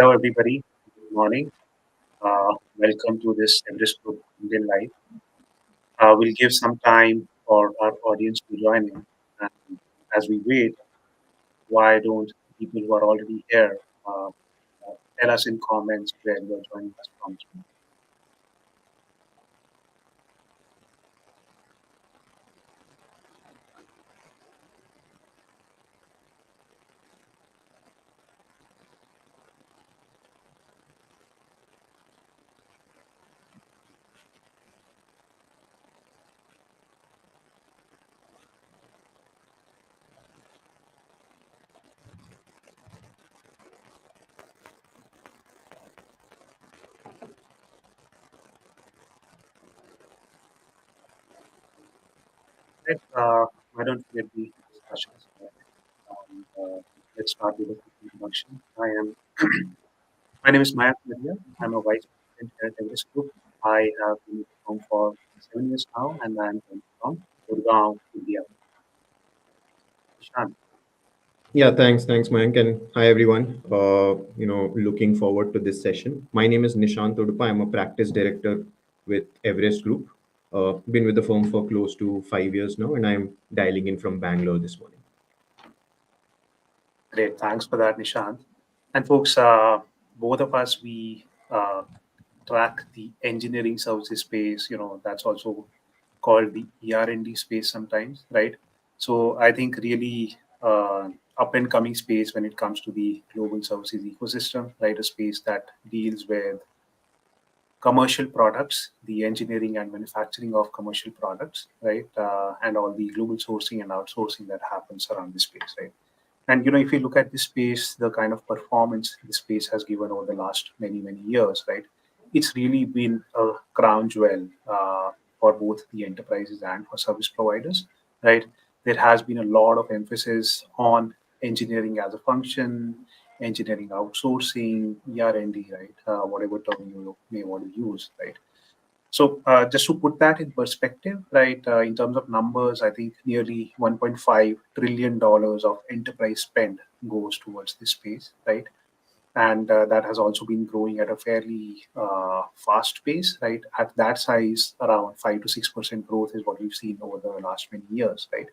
Hello, everybody. Good morning. Welcome to this Everest Group Indian Live. We'll give some time for our audience to join in. And as we wait, why don't people who are already here tell us in comments where you're joining us from? Right? Why don't we get the discussion started? And, let's start with a quick introduction. My name is Mayank Maria. I'm a vice president here at Everest Group. I have been with the firm for 7 years now, and I'm from Gurgaon, India. Nishant. Thanks, Mayank, and hi everyone. Looking forward to this session. My name is Nishant Udupa. I'm a practice director with Everest Group. Been with the firm for close to 5 years now, and I'm dialing in from Bangalore this morning. Great. Thanks for that, Nishant. And folks, both of us, we track the engineering services space. That's also called the ER&D space sometimes, right? So I think really up and coming space when it comes to the global services ecosystem, right? A space that deals with commercial products, the engineering and manufacturing of commercial products, right? And all the global sourcing and outsourcing that happens around this space, right? And if you look at this space, the kind of performance this space has given over the last many years, right? It's really been a crown jewel for both the enterprises and for service providers, right? There has been a lot of emphasis on engineering as a function, engineering outsourcing, ER&D, right? Whatever term you may want to use, right? So just to put that in perspective, right, in terms of numbers, I think nearly $1.5 trillion of enterprise spend goes towards this space, right? And that has also been growing at a fairly fast pace, right? At that size, around 5 to 6% growth is what we've seen over the last many years, right?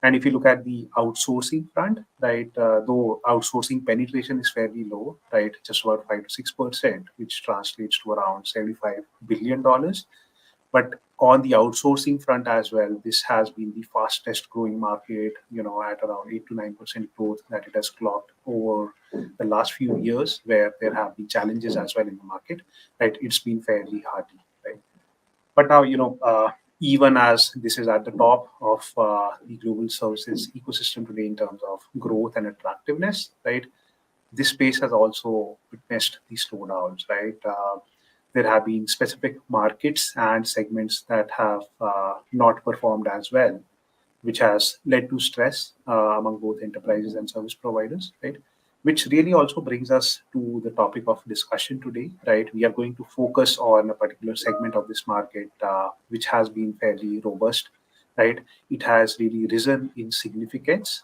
And if you look at the outsourcing front, right, though outsourcing penetration is fairly low, right, just about 5 to 6%, which translates to around $75 billion. But on the outsourcing front as well, this has been the fastest growing market, at around 8 to 9% growth that it has clocked over the last few years, where there have been challenges as well in the market, right? It's been fairly hardy, right? But now, even as this is at the top of the global services ecosystem today in terms of growth and attractiveness, right? This space has also witnessed these slowdowns, right? There have been specific markets and segments that have not performed as well, which has led to stress among both enterprises and service providers, right? Which really also brings us to the topic of discussion today, right? We are going to focus on a particular segment of this market, which has been fairly robust, right? It has really risen in significance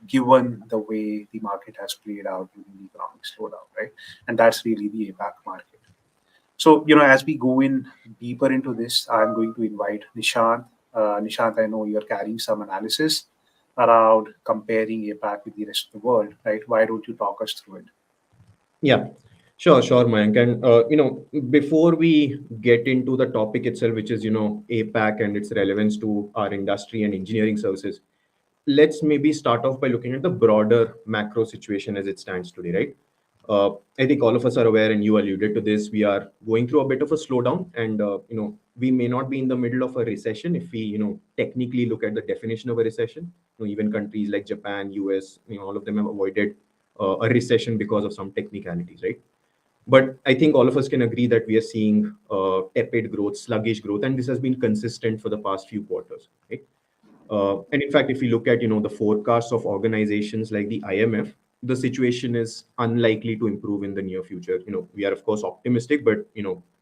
given the way the market has played out during the economic slowdown, right? And that's really the APAC market. So, as we go in deeper into this, I'm going to invite Nishant. Nishant, I know you're carrying some analysis around comparing APAC with the rest of the world, right? Why don't you talk us through it? Yeah, sure, Mayank. And before we get into the topic itself, which is APAC and its relevance to our industry and engineering services, let's maybe start off by looking at the broader macro situation as it stands today, right? I think all of us are aware, and you alluded to this. We are going through a bit of a slowdown, and we may not be in the middle of a recession if we technically look at the definition of a recession. Even countries like Japan, US, all of them have avoided a recession because of some technicalities, right? But I think all of us can agree that we are seeing tepid growth, sluggish growth, and this has been consistent for the past few quarters, right? And in fact, if you look at the forecasts of organizations like the IMF, the situation is unlikely to improve in the near future. We are of course optimistic, but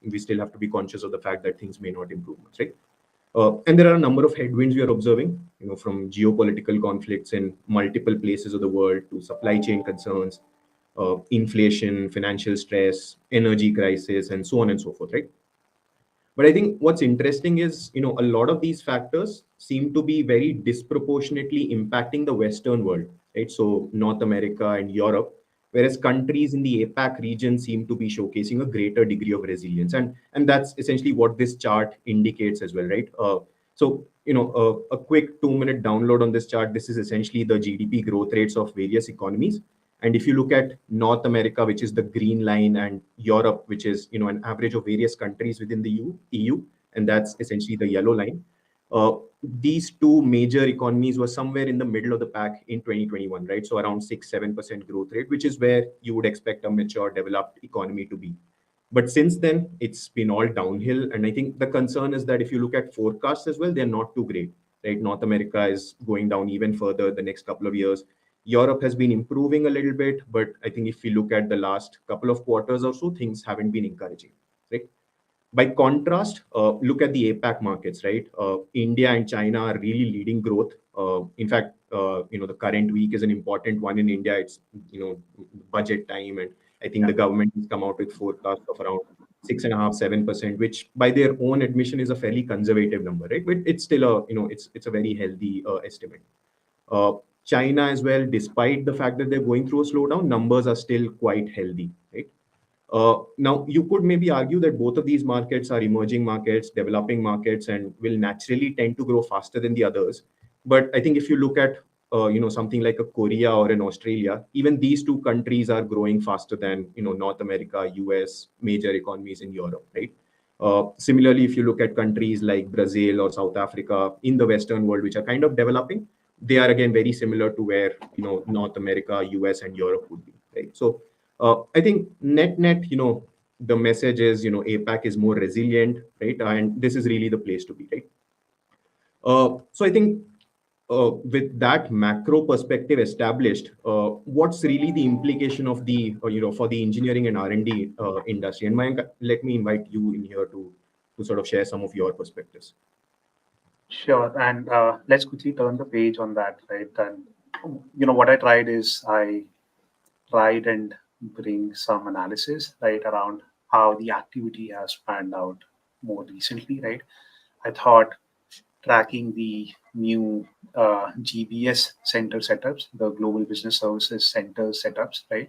we still have to be conscious of the fact that things may not improve much, right? And there are a number of headwinds we are observing, from geopolitical conflicts in multiple places of the world to supply chain concerns, inflation, financial stress, energy crisis, and so on and so forth, right? But I think what's interesting is, a lot of these factors seem to be very disproportionately impacting the Western world, right? So North America and Europe, whereas countries in the APAC region seem to be showcasing a greater degree of resilience, and that's essentially what this chart indicates as well, right? A quick 2-minute download on this chart. This is essentially the GDP growth rates of various economies. And if you look at North America, which is the green line, and Europe, which is an average of various countries within the EU, and that's essentially the yellow line. These two major economies were somewhere in the middle of the pack in 2021, right? So around 6-7% growth rate, which is where you would expect a mature, developed economy to be. But since then, it's been all downhill. And I think the concern is that if you look at forecasts as well, they're not too great, right? North America is going down even further the next couple of years. Europe has been improving a little bit, but I think if you look at the last couple of quarters or so, things haven't been encouraging, right? By contrast, look at the APAC markets, right? India and China are really leading growth. In fact, the current week is an important one in India. It's budget time, and I think the government has come out with forecasts of around 6.5-7%, which by their own admission is a fairly conservative number, right? But it's still it's a very healthy estimate. China as well, despite the fact that they're going through a slowdown, numbers are still quite healthy, right? Now, you could maybe argue that both of these markets are emerging markets, developing markets, and will naturally tend to grow faster than the others. But I think if you look at something like a Korea or an Australia, even these two countries are growing faster than North America, US, major economies in Europe, right? Similarly, if you look at countries like Brazil or South Africa in the Western world, which are kind of developing, they are again very similar to where North America, US, and Europe would be, right? So I think net, the message is, APAC is more resilient, right? And this is really the place to be, right? So I think with that macro perspective established, what's really the implication of the, for the engineering and R&D industry? And Mayank, let me invite you in here to sort of share some of your perspectives. Sure. And let's quickly turn the page on that, right? And what I tried is I tried and bring some analysis, right, around how the activity has panned out more recently, right? I thought tracking the new GBS center setups, the Global Business Services Center setups, right?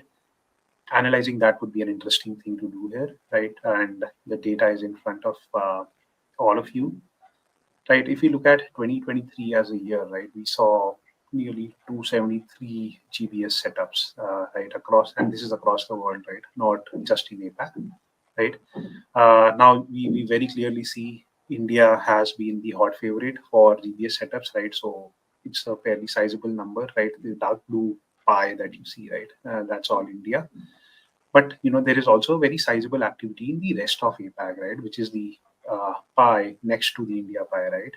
Analyzing that would be an interesting thing to do here, right? And the data is in front of all of you, right? If you look at 2023 as a year, right, we saw nearly 273 GBS setups, right, across, and this is across the world, right, not just in APAC, right? Now we very clearly see India has been the hot favorite for GBS setups, right? So it's a fairly sizable number, right? The dark blue pie that you see, right, that's all India. But there is also a very sizable activity in the rest of APAC, right, which is the pie next to the India pie, right,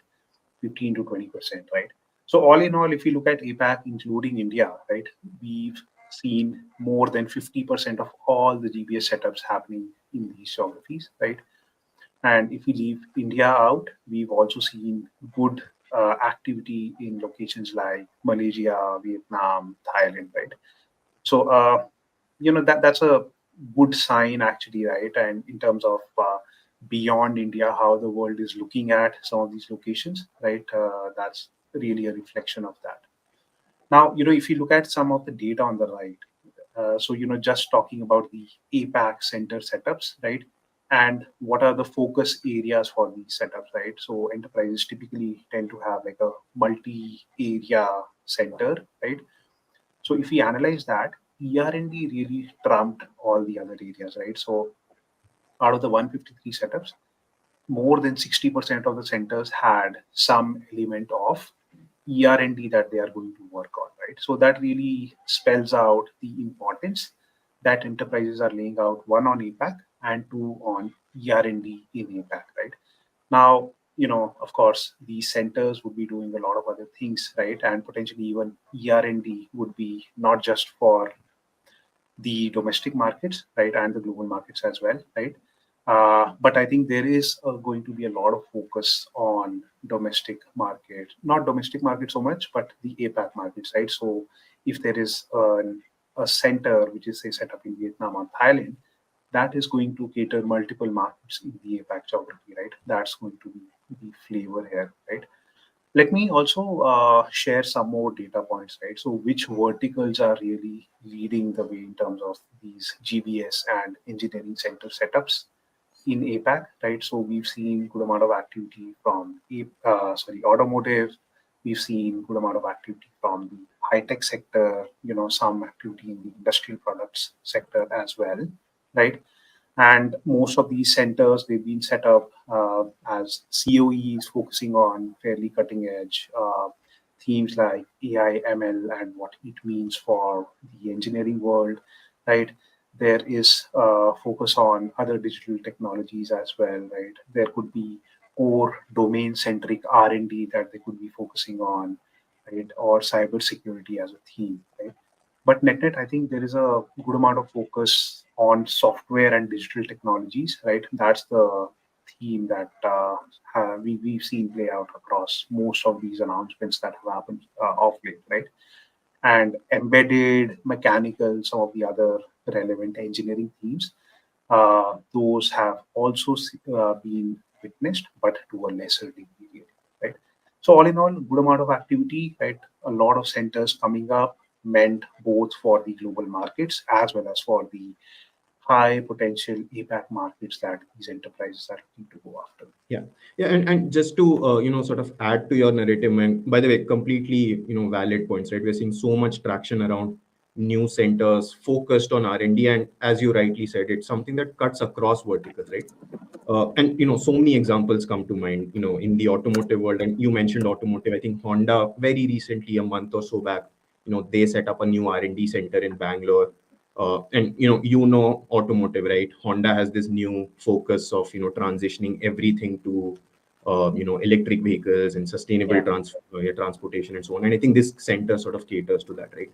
15 to 20%, right? So all in all, if you look at APAC, including India, right, we've seen more than 50% of all the GBS setups happening in these geographies, right? And if we leave India out, we've also seen good activity in locations like Malaysia, Vietnam, Thailand, right? So that's a good sign actually, right? And in terms of beyond India, how the world is looking at some of these locations, right? That's really a reflection of that. Now, if you look at some of the data on the right, so just talking about the APAC center setups, right? And what are the focus areas for these setups, right? So enterprises typically tend to have like a multi-area center, right? So if we analyze that, ER&D really trumped all the other areas, right? So out of the 153 setups, more than 60% of the centers had some element of ER&D that they are going to work on, right? So that really spells out the importance that enterprises are laying out, one on APAC and two on ER&D in APAC, right? Now, of course, these centers would be doing a lot of other things, right? And potentially even ER&D would be not just for the domestic markets, right, and the global markets as well, right? But I think there is going to be a lot of focus on domestic market, not domestic market so much, but the APAC markets, right? So if there is an a center which is say set up in Vietnam or Thailand, that is going to cater multiple markets in the APAC geography, right? That's going to be the flavor here, right? Let me also share some more data points, right? So, which verticals are really leading the way in terms of these GBS and engineering center setups in APAC, right? So, we've seen good amount of activity from automotive. We've seen good amount of activity from the high tech sector. Some activity in the industrial products sector as well, right? And most of these centers, they've been set up as COEs focusing on fairly cutting edge themes like AI, ML, and what it means for the engineering world, right? There is focus on other digital technologies as well, right? There could be core domain-centric R&D that they could be focusing on, right? Or cybersecurity as a theme, right? But net, I think there is a good amount of focus on software and digital technologies, right? That's the theme that we've seen play out across most of these announcements that have happened of late, right? And embedded, mechanical, some of the other relevant engineering themes, those have also been witnessed, but to a lesser degree, really, right? So all in all, good amount of activity, right? A lot of centers coming up, meant both for the global markets as well as for the high potential APAC markets that these enterprises are looking to go after. Yeah, yeah, and just to sort of add to your narrative, and by the way, completely valid points, right? We're seeing so much traction around new centers focused on R&D, and as you rightly said, it's something that cuts across verticals, right? And so many examples come to mind, in the automotive world, and you mentioned automotive. I think Honda very recently, a month or so back, they set up a new R&D center in Bangalore. And automotive, right? Honda has this new focus of transitioning everything to electric vehicles and sustainable Yeah. transportation and so on. And I think this center sort of caters to that, right?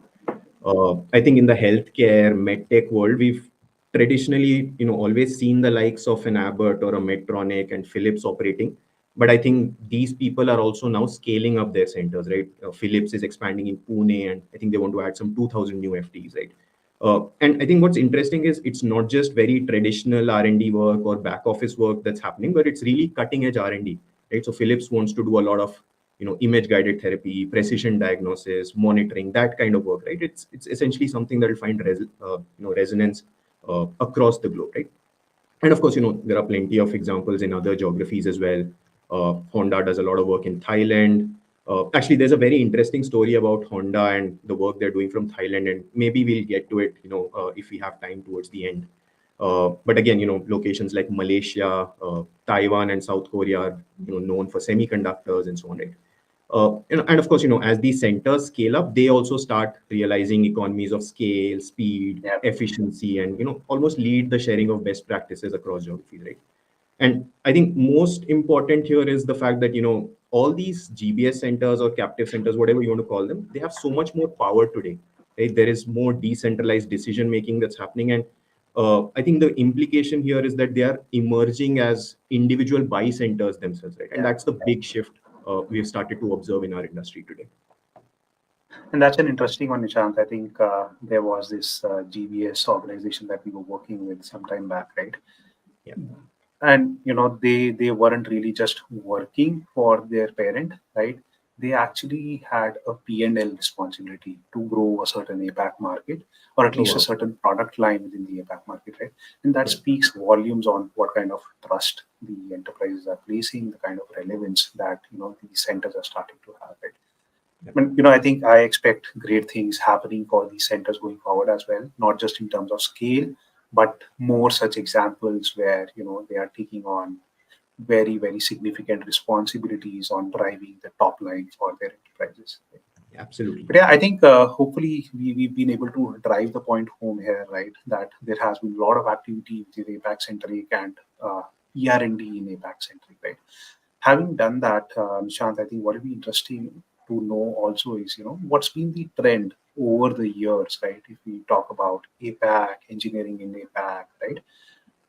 I think in the healthcare medtech world, we've traditionally always seen the likes of an Abbott or a Medtronic and Philips operating. But I think these people are also now scaling up their centers, right? Philips is expanding in Pune, and I think they want to add some 2,000 new FTEs, right? And I think what's interesting is it's not just very traditional R&D work or back office work that's happening, but it's really cutting edge R&D, right? So Philips wants to do a lot of image guided therapy, precision diagnosis, monitoring, that kind of work, right? It's essentially something that will find resonance across the globe, right? And of course, there are plenty of examples in other geographies as well. Honda does a lot of work in Thailand. Actually, there's a very interesting story about Honda and the work they're doing from Thailand, and maybe we'll get to it, if we have time towards the end. But again, locations like Malaysia, Taiwan, and South Korea are known for semiconductors and so on, right? And of course, as these centers scale up, they also start realizing economies of scale, speed, Yeah. efficiency, and almost lead the sharing of best practices across geographies, right? And I think most important here is the fact that all these GBS centers or captive centers, whatever you want to call them, they have so much more power today, right? There is more decentralized decision making that's happening, and I think the implication here is that they are emerging as individual buy centers themselves, right? And Yeah. that's the big shift we've started to observe in our industry today. And that's an interesting one, Nishant. I think there was this GBS organization that we were working with some time back, right? Yeah. And they weren't really just working for their parent, right? They actually had a P&L responsibility to grow a certain APAC market, or at Oh, least a wow. certain product line within the APAC market, right? And that Yeah. speaks volumes on what kind of trust the enterprises are placing, the kind of relevance that these centers are starting to have, right? Yeah. And I think I expect great things happening for these centers going forward as well, not just in terms of scale, but more such examples where they are taking on very, very significant responsibilities on driving the top line for their enterprises. Absolutely. But yeah, I think hopefully we've been able to drive the point home here, right? That there has been a lot of activity within APAC centric and ER&D in APAC centric, right? Having done that, Nishant, I think what would be interesting to know also is, what's been the trend over the years, right? If we talk about APAC, engineering in APAC, right?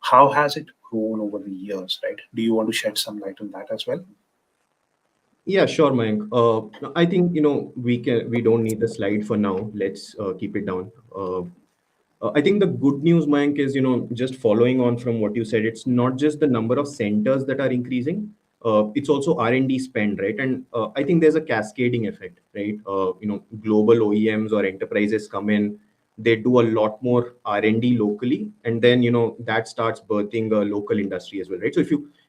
How has it grown over the years, right? Do you want to shed some light on that as well? Yeah, sure, Mayank. I think we don't need the slide for now. Let's keep it down. I think the good news, Mayank, is just following on from what you said. It's not just the number of centers that are increasing. It's also R&D spend, right? And I think there's a cascading effect, right? Global OEMs or enterprises come in, they do a lot more R&D locally, and then that starts birthing a local industry as well, right? So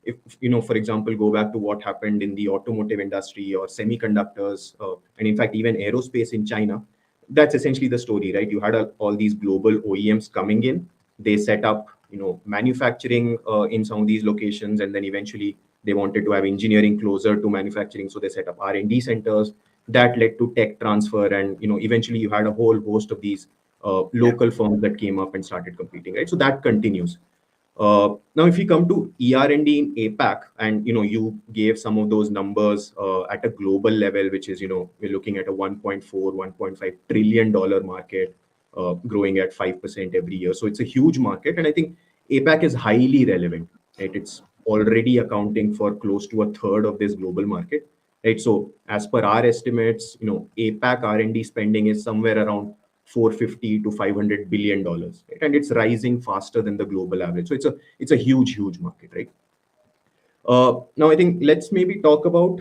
if for example, go back to what happened in the automotive industry or semiconductors, and in fact even aerospace in China, that's essentially the story, right? You had all these global OEMs coming in, they set up manufacturing in some of these locations, and then eventually they wanted to have engineering closer to manufacturing, so they set up R&D centers. That led to tech transfer, and eventually you had a whole host of these Yeah, local firms that came up and started competing, right? So that continues. Now, if you come to ER&D in APAC, and you gave some of those numbers at a global level, which is we're looking at a 1.4, 1.5 trillion dollar market, growing at 5% every year. So it's a huge market, and I think APAC is highly relevant. Right, it's already accounting for close to a third of this global market. Right, so as per our estimates, APAC R&D spending is somewhere around 450 to 500 billion dollars, right? And it's rising faster than the global average. So it's a huge market, right? Now I think let's maybe talk about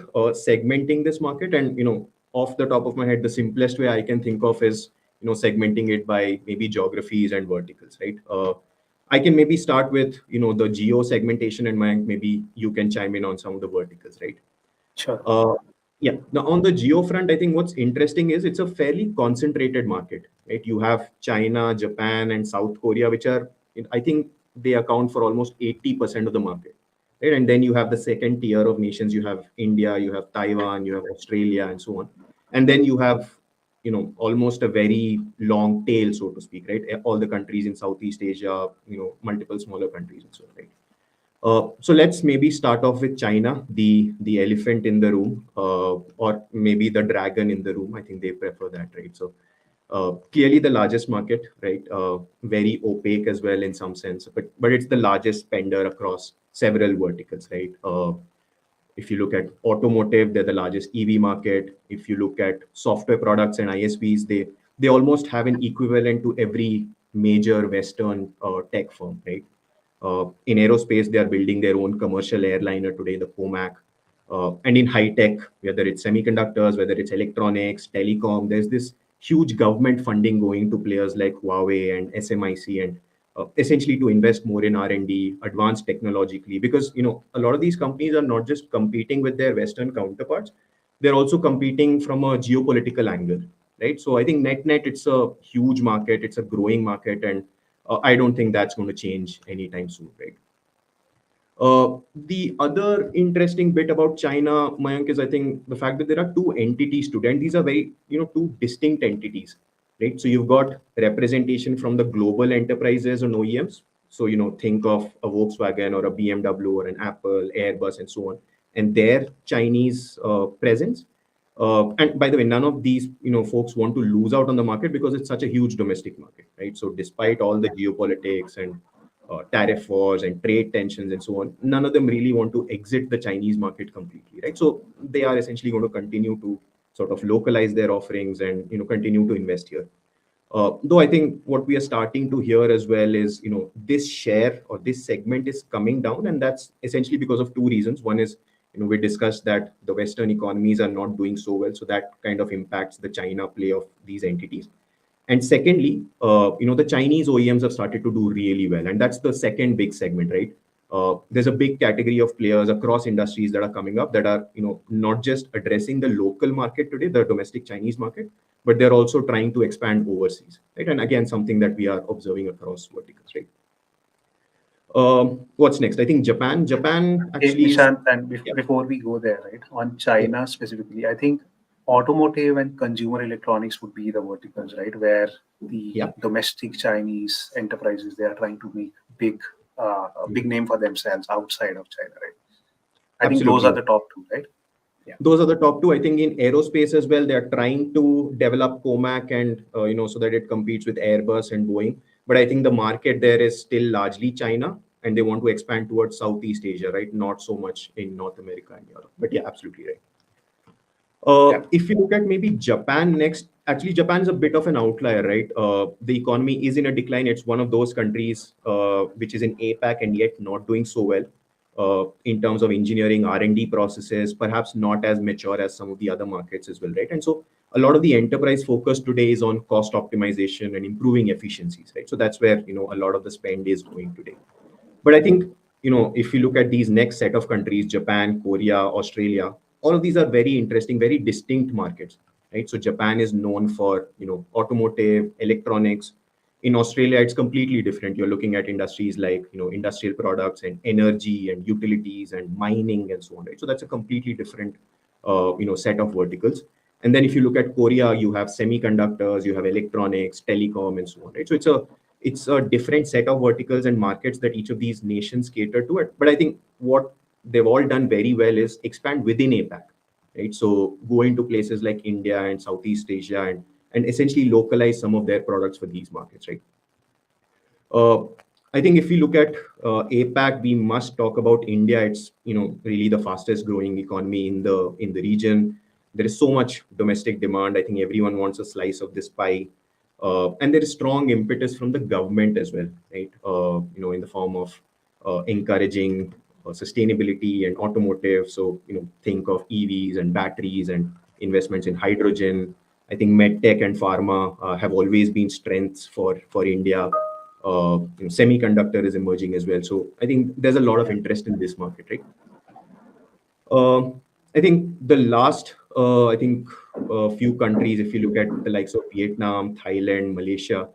segmenting this market. And off the top of my head, the simplest way I can think of is segmenting it by maybe geographies and verticals, right? I can maybe start with the geo segmentation, and maybe you can chime in on some of the verticals, right? sure. Uh, yeah. Now, on the geo front, I think what's interesting is it's a fairly concentrated market, right? You have China, Japan, and South Korea, which are, I think, they account for almost 80% of the market, right? And then you have the second tier of nations. You have India, you have Taiwan, you have Australia, and so on. And then you have, almost a very long tail, so to speak, right? All the countries in Southeast Asia, multiple smaller countries, and so on, right? So let's maybe start off with China, the elephant in the room, or maybe the dragon in the room. I think they prefer that, right? So clearly the largest market, right? Very opaque as well in some sense, but it's the largest spender across several verticals, right? If you look at automotive, they're the largest EV market. If you look at software products and ISVs, they almost have an equivalent to every major Western tech firm, right? In aerospace, they are building their own commercial airliner today, the Comac. And in high tech, whether it's semiconductors, whether it's electronics, telecom, there's this huge government funding going to players like Huawei and SMIC, and essentially to invest more in R&D, advanced technologically, because a lot of these companies are not just competing with their Western counterparts, they're also competing from a geopolitical angle, right? So I think net it's a huge market, it's a growing market, and I don't think that's going to change anytime soon, right? The other interesting bit about China, Mayank, is I think the fact that there are two entities today, and these are very, two distinct entities, right? So you've got representation from the global enterprises and OEMs. So, think of a Volkswagen or a BMW or an Apple, Airbus, and so on, and their Chinese presence. And by the way, none of these, folks want to lose out on the market because it's such a huge domestic market, right? So despite all the geopolitics and tariff wars and trade tensions and so on, none of them really want to exit the Chinese market completely, right? So they are essentially going to continue to sort of localize their offerings and continue to invest here. Though I think what we are starting to hear as well is this share or this segment is coming down, and that's essentially because of two reasons. One is we discussed that the Western economies are not doing so well, so that kind of impacts the China play of these entities. And secondly, the Chinese OEMs have started to do really well, and that's the second big segment, right? There's a big category of players across industries that are coming up that are, not just addressing the local market today, the domestic Chinese market, but they're also trying to expand overseas, right? And again, something that we are observing across verticals, right? What's next? I think Japan. Japan Hey, actually is, Nishant, and yeah, before we go there, right, on yeah, China specifically, I think automotive and consumer electronics would be the verticals, right, where the yeah. domestic Chinese enterprises, they are trying to make a big name for themselves outside of China, right? I think those Absolutely. are the top two, right? Yeah, Those are the top two. I think in aerospace as well, they're trying to develop Comac and so that it competes with Airbus and Boeing. But I think the market there is still largely China, and they want to expand towards Southeast Asia, right? Not so much in North America and Europe. But yeah, absolutely right. Yeah. If you look at maybe Japan next, actually Japan is a bit of an outlier, right? The economy is in a decline. It's one of those countries which is in APAC and yet not doing so well in terms of engineering R&D processes, perhaps not as mature as some of the other markets as well, right? And so a lot of the enterprise focus today is on cost optimization and improving efficiencies, right? So that's where a lot of the spend is going today. But I think, if you look at these next set of countries, Japan, Korea, Australia, all of these are very interesting, very distinct markets, right? So Japan is known for, automotive, electronics. In Australia, it's completely different. You're looking at industries like, industrial products and energy and utilities and mining and so on, right? So that's a completely different, set of verticals. And then if you look at Korea, you have semiconductors, you have electronics, telecom, and so on, right? So it's a different set of verticals and markets that each of these nations cater to it. But I think what they've all done very well is expand within APAC, right? So go into places like India and Southeast Asia and essentially localize some of their products for these markets, right? Uh, I think if we look at APAC, we must talk about India. It's really the fastest growing economy in the region. There is so much domestic demand. I think everyone wants a slice of this pie, and there is strong impetus from the government as well, right? In the form of encouraging sustainability and automotive. So think of EVs and batteries and investments in hydrogen. I think medtech and pharma have always been strengths for India. Semiconductor is emerging as well. So I think there's a lot of Yeah. interest in this market, right? I think the last, few countries, if you look at the likes of Vietnam, Thailand, Malaysia,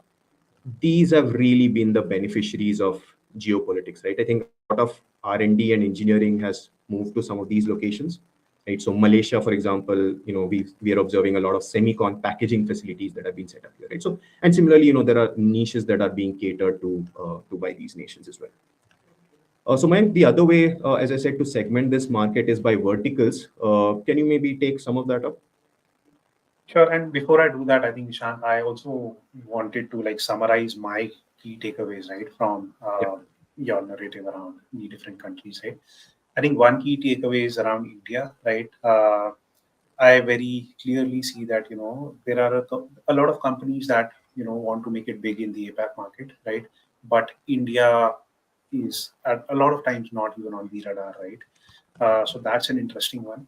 these have really been the beneficiaries of geopolitics, right? I think a lot of R&D and engineering has moved to some of these locations, right? So Malaysia, for example, we are observing a lot of semicon packaging facilities that have been set up here, right? So, and similarly, there are niches that are being catered to by these nations as well. So Mayank, the other way, as I said, to segment this market is by verticals. Can you maybe take some of that up? Sure. And before I do that, I think Nishant, I also wanted to like summarize my key takeaways, right, from Yeah, your narrative around the different countries, right? I think one key takeaway is around India, right? I very clearly see that there are a lot of companies that want to make it big in the APAC market, right? But India is at a lot of times not even on the radar, right? So that's an interesting one.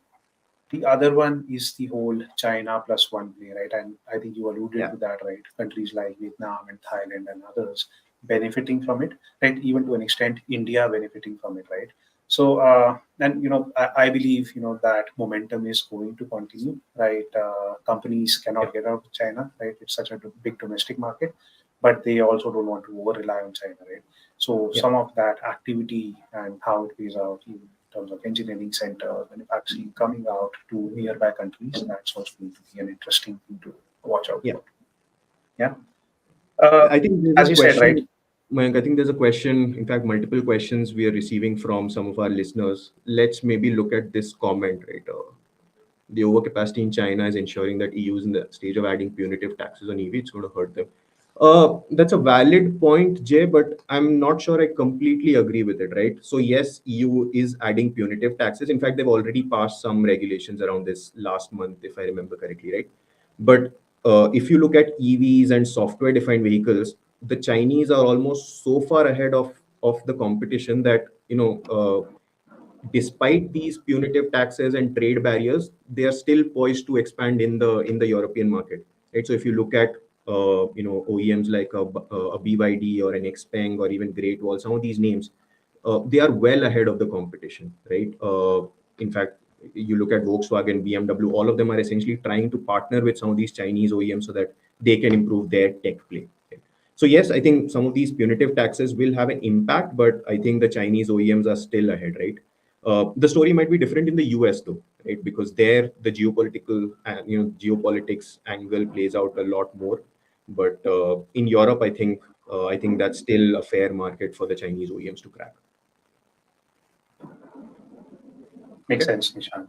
The other one is the whole China plus one play, right? And I think you alluded yeah, to that, right? Countries like Vietnam and Thailand and others benefiting from it, right? Even to an extent, India benefiting from it, right? So, and I believe that momentum is going to continue, right? Companies yeah, cannot get out of China, right? It's such a big domestic market, but they also don't want to over rely on China, right? So yeah. some of that activity and how it plays out in terms of engineering centers and actually coming out to nearby countries, that's also going to be an interesting thing to watch out Yeah. for. Yeah. Uh, I think there's as a you said, right? question, Mayank. I think there's a question, in fact, multiple questions we are receiving from some of our listeners. Let's maybe look at this comment, right? The overcapacity in China is ensuring that EU is in the stage of adding punitive taxes on EV. It's going to hurt them. That's a valid point, Jay, but I'm not sure I completely agree with it, right? So yes, EU is adding punitive taxes. In fact, they've already passed some regulations around this last month, if I remember correctly, right? But if you look at EVs and software-defined vehicles, the Chinese are almost so far ahead of the competition that despite these punitive taxes and trade barriers, they are still poised to expand in the European market. Right. So if you look at OEMs like a BYD or an Xpeng or even Great Wall, some of these names, they are well ahead of the competition. Right. In fact, you look at Volkswagen, BMW, all of them are essentially trying to partner with some of these Chinese OEMs so that they can improve their tech play. So yes, I think some of these punitive taxes will have an impact, but I think the Chinese OEMs are still ahead, right? The story might be different in the US though, right? Because there the geopolitical and geopolitics angle plays out a lot more. But in Europe, I think that's still a fair market for the Chinese OEMs to crack. Makes Okay. sense, Nishant.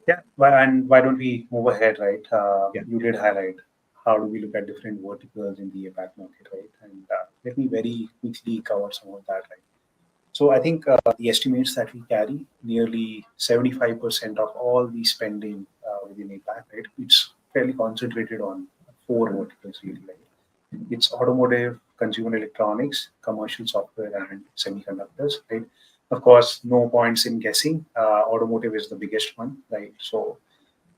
Yeah. And why don't we move ahead, right? Yeah. You did highlight how do we look at different verticals in the APAC market, right? And let me very quickly cover some of that, right? So I think the estimates that we carry, nearly 75% of all the spending within APAC, right? It's fairly concentrated on four verticals really, right? It's automotive, consumer electronics, commercial software, and semiconductors, right? Of course, no points in guessing. Automotive is the biggest one, right? So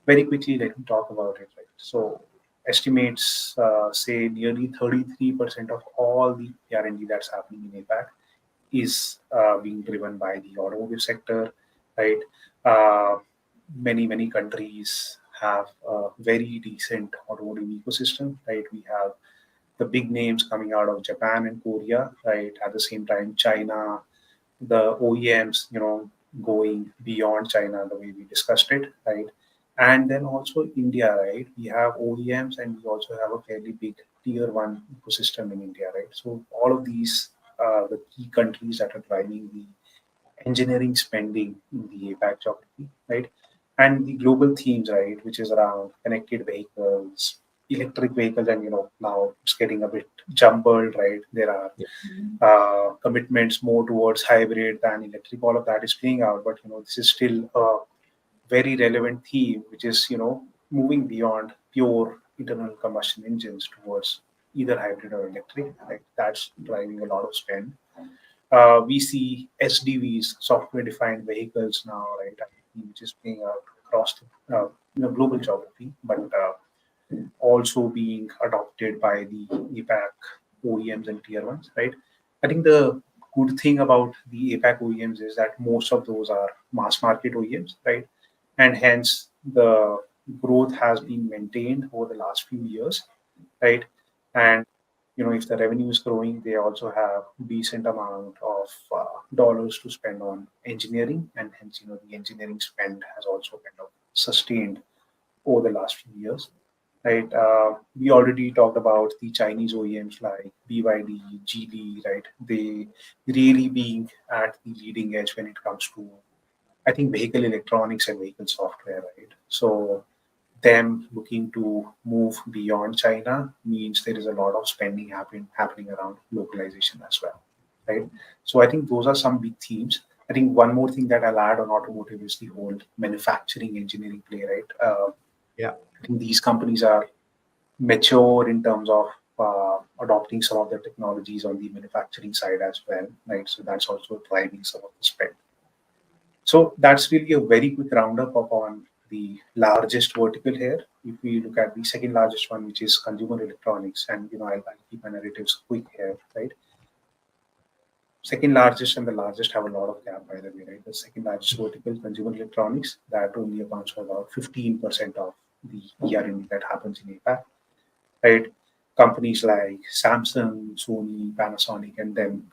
very quickly, let me talk about it, right? So estimates say nearly 33% of all the R&D that's happening in APAC is being driven by the automotive sector, right? Uh, many countries have a very decent automotive ecosystem, right? We have the big names coming out of Japan and Korea, right? At the same time, China, the OEMs, going beyond China the way we discussed it, right? And then also India, right? We have OEMs and we also have a fairly big tier one ecosystem in India, right? So all of these are the key countries that are driving the engineering spending in the APAC geography, right? And the global themes, right, which is around connected vehicles, electric vehicles, and now it's getting a bit jumbled, right? There are Yeah, commitments more towards hybrid than electric. All of that is playing out, but this is still a very relevant theme, which is moving beyond pure internal combustion engines towards either hybrid or electric. Like that's driving a lot of spend. We see SDVs, software-defined vehicles now, right? Which is playing out across the global geography, but also being adopted by the APAC OEMs and tier ones, right? I think the good thing about the APAC OEMs is that most of those are mass market OEMs, right? And hence the growth has been maintained over the last few years, right? And if the revenue is growing, they also have decent amount of dollars to spend on engineering, and hence the engineering spend has also kind of sustained over the last few years, right? We already talked about the Chinese OEMs like BYD, Geely, right? They really being at the leading edge when it comes to, I think, vehicle electronics and vehicle software, right? So them looking to move beyond China means there is a lot of spending happening around localization as well, right? So I think those are some big themes. I think one more thing that I'll add on automotive is the whole manufacturing engineering play, right? yeah, I think these companies are mature in terms of adopting some of the technologies on the manufacturing side as well, right? So that's also driving some of the spend. So that's really a very quick roundup upon the largest vertical here. If we look at the second largest one, which is consumer electronics, and I'll keep my narratives quick here, right? Second largest and the largest have a lot of gap, by the way, right? The second largest vertical, consumer electronics, that only accounts for about 15% of the ER&D that happens in APAC, right? Companies like Samsung, Sony, Panasonic, and then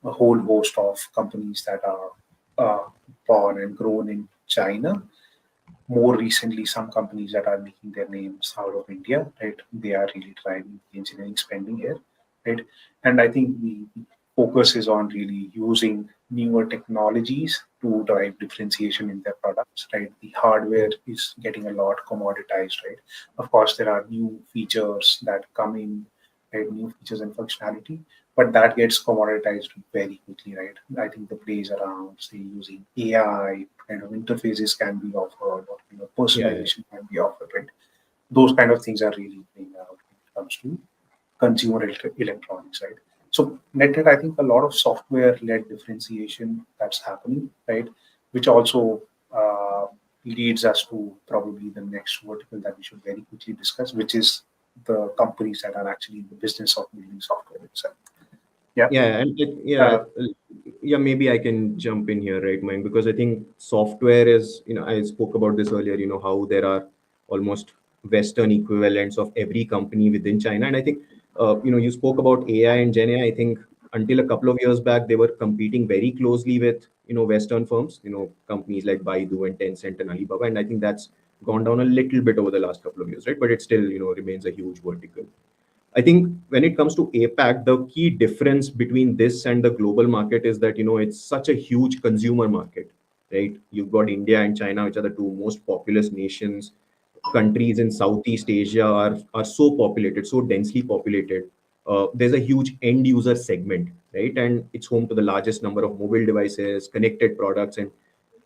a whole host of companies that are born and grown in China. More recently, some companies that are making their names out of India, right? They are really driving the engineering spending here, right? And I think the focus is on really using newer technologies to drive differentiation in their products, right? The hardware is getting a lot commoditized, right? Of course, there are new features that come in, right? New features and functionality, but that gets commoditized very quickly, right? I think the plays around, say, using AI kind of interfaces can be offered, or yeah, personalization can be offered, right? Those kind of things are really playing out when it comes to consumer electronics, right? So net, I think a lot of software-led differentiation that's happening, right? Which also uh, leads us to probably the next vertical that we should very quickly discuss, which is the companies that are actually in the business of building software itself. Yeah. yeah, and Uh, yeah. Maybe I can jump in here, right, Mike? Because I think software is, I spoke about this earlier. How there are almost Western equivalents of every company within China, and I think, you spoke about AI and Gen AI. I think until a couple of years back, they were competing very closely with Western firms, companies like Baidu and Tencent and Alibaba, and I think that's gone down a little bit over the last couple of years, right? But it still, remains a huge vertical. I think when it comes to APAC, the key difference between this and the global market is that it's such a huge consumer market, right? You've got India and China, which are the two most populous nations. Countries in Southeast Asia are so populated, so densely populated. there's a huge end user segment, right? And it's home to the largest number of mobile devices, connected products, and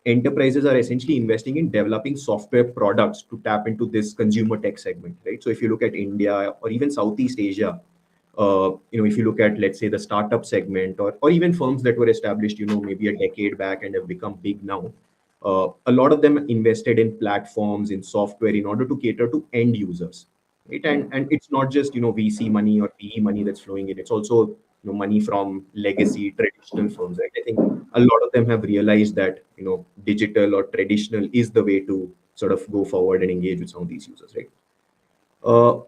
enterprises are essentially investing in developing software products to tap into this consumer tech segment, right? So if you look at India or even Southeast Asia, if you look at, let's say, the startup segment, or even firms that were established, maybe a decade back and have become big now, a lot of them invested in platforms, in software, in order to cater to end users, right? And it's not just VC money or PE money that's flowing in. It's also money from legacy traditional firms, right? I think a lot of them have realized that digital or traditional is the way to sort of go forward and engage with some of these users, right?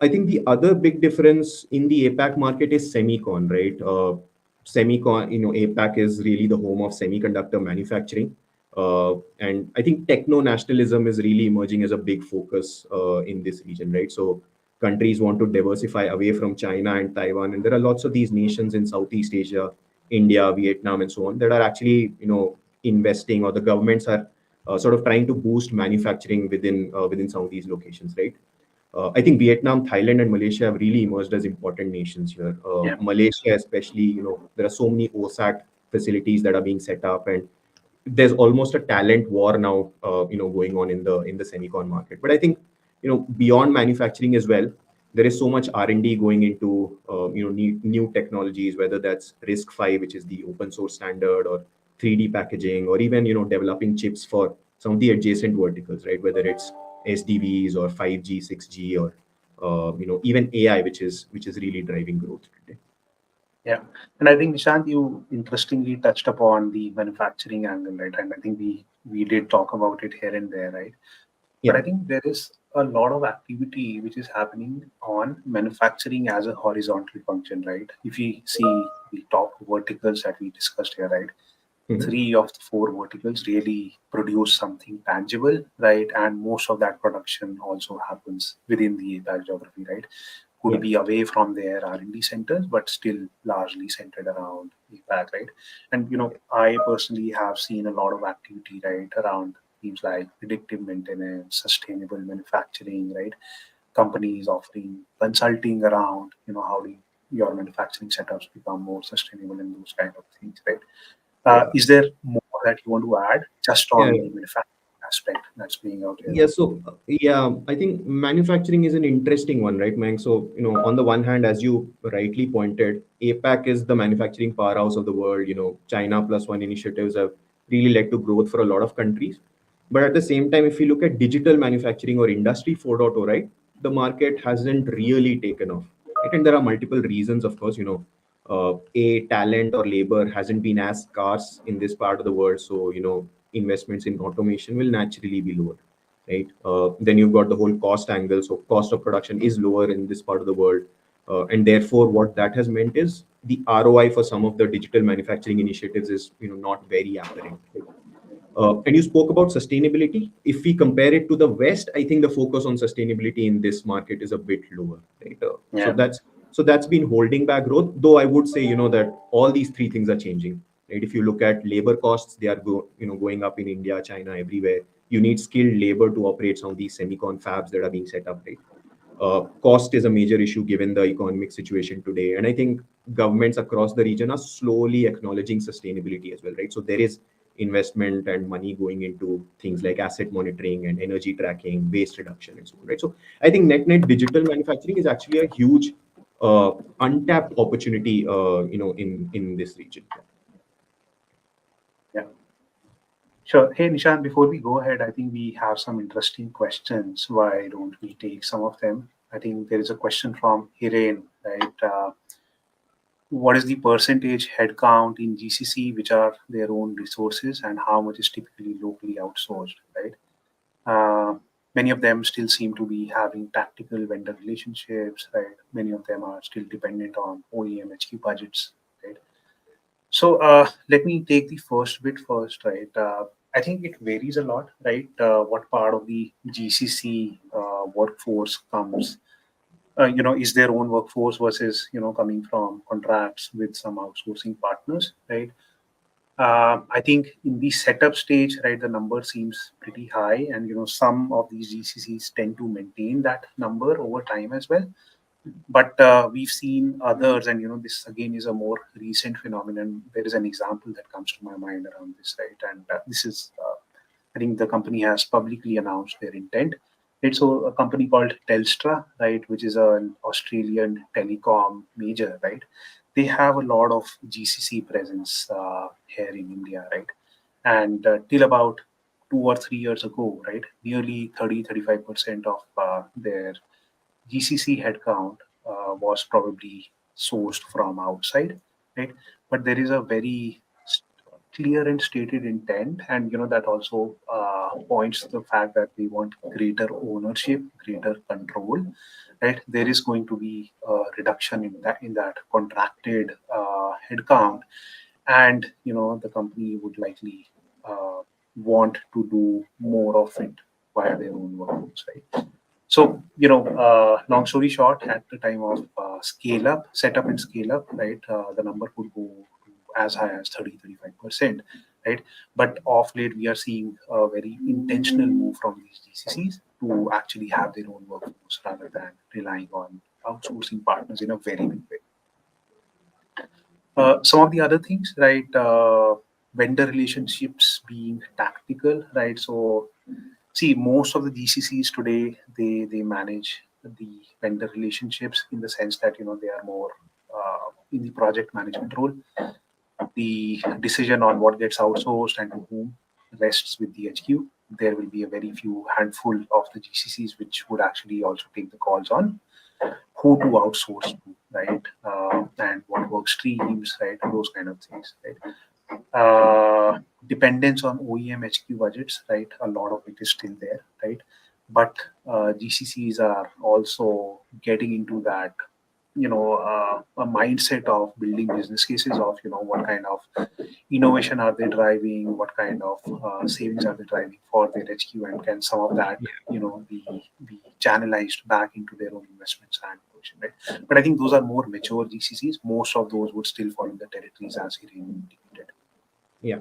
I think the other big difference in the APAC market is semicon, right? Semicon, APAC is really the home of semiconductor manufacturing. And I think techno nationalism is really emerging as a big focus in this region, right? So countries want to diversify away from China and Taiwan. And there are lots of these nations in Southeast Asia, India, Vietnam, and so on, that are actually, investing, or the governments are sort of trying to boost manufacturing within some of these locations, right? I think Vietnam, Thailand, and Malaysia have really emerged as important nations here. Yeah. Malaysia, especially, there are so many OSAT facilities that are being set up, and there's almost a talent war now, going on in the semicon market. But I think, beyond manufacturing as well, there is so much R&D going into, new technologies, whether that's RISC-V, which is the open source standard, or 3D packaging, or even, developing chips for some of the adjacent verticals, right? Whether it's SDVs or 5G, 6G, or even AI, which is really driving growth today. Yeah. And I think, Nishant, you interestingly touched upon the manufacturing angle, right? And I think we did talk about it here and there, right? But Yeah. I think there is a lot of activity which is happening on manufacturing as a horizontal function, right? If we see the top verticals that we discussed here, right? Mhm. Three of the four verticals really produce something tangible, right? And most of that production also happens within the APAC geography, right? Could Yeah. be away from their R&D centers, but still largely centered around APAC, right? And I personally have seen a lot of activity, right, around themes like predictive maintenance, sustainable manufacturing, right? Companies offering consulting around, how do your manufacturing setups become more sustainable and those kind of things, right? Yeah. Is there more that you want to add just Yeah. on the manufacturing aspect that's being out here? Yeah, so I think manufacturing is an interesting one, right, Mayank? So, on the one hand, as you rightly pointed, APAC is the manufacturing powerhouse of the world. China Plus One initiatives have really led to growth for a lot of countries. But at the same time, if you look at digital manufacturing or Industry 4.0, right, the market hasn't really taken off, right? And there are multiple reasons, of course. Talent or labor hasn't been as scarce in this part of the world, so investments in automation will naturally be lower, right? Then you've got the whole cost angle. So cost of production is lower in this part of the world. And therefore, what that has meant is the ROI for some of the digital manufacturing initiatives is, not very apparent. Right? And you spoke about sustainability. If we compare it to the West, I think the focus on sustainability in this market is a bit lower, right? So Yeah. that's been holding back growth. Though I would say, that all these three things are changing, right? If you look at labor costs, they are going up in India, China, everywhere. You need skilled labor to operate some of these semicon fabs that are being set up, right? Cost is a major issue given the economic situation today, and I think governments across the region are slowly acknowledging sustainability as well, right? So there is investment and money going into things like asset monitoring and energy tracking, waste reduction, and so on, right? So I think net digital manufacturing is actually a huge untapped opportunity, in this region. Yeah. Sure. Hey, Nishant, before we go ahead, I think we have some interesting questions. Why don't we take some of them? I think there is a question from Hiren, right? What is the percentage headcount in GCC, which are their own resources, and how much is typically locally outsourced, right? Uh, Many of them still seem to be having tactical vendor relationships, right? Many of them are still dependent on OEM HQ budgets, right? So let me take the first bit first, right? I think it varies a lot, right? What part of the GCC workforce comes, is their own workforce versus, coming from contracts with some outsourcing partners, right? I think in the setup stage, right, the number seems pretty high, and some of these GCCs tend to maintain that number over time as well. But we've seen others, and this again is a more recent phenomenon. There is an example that comes to my mind around this, right? And this is, I think the company has publicly announced their intent. It's a company called Telstra, right, which is an Australian telecom major, right? They have a lot of GCC presence here in India, right? And till about 2 or 3 years ago, right, nearly 35% of their GCC headcount was probably sourced from outside, right? But there is a very clear and stated intent, and that also points to the fact that they want greater ownership, greater control, right? There is going to be a reduction in that contracted headcount, and the company would likely want to do more of it via their own workforce, right? So, long story short, at the time of setup and scale up, right, the number could go to as high as 30-35%, right? But of late, we are seeing a very intentional move from these GCCs to actually have their own workforce rather than relying on outsourcing partners in a very big way. Some of the other things, right? Vendor relationships being tactical, right? So, see, most of the GCCs today they manage the vendor relationships in the sense that they are more in the project management role. The decision on what gets outsourced and to whom rests with the HQ. There will be a very few handful of the GCCs which would actually also take the calls on who to outsource to, right? And what work streams, right? Those kind of things, right? Dependence on OEM HQ budgets, right? A lot of it is still there, right? But GCCs are also getting into that, a mindset of building business cases of, what kind of innovation are they driving, what kind of savings are they driving for their HQ, and can some of that, be channelized back into their own investments and production, right? But I think those are more mature GCCs. Most of those would still fall in the territories as Hiren indicated. Yeah.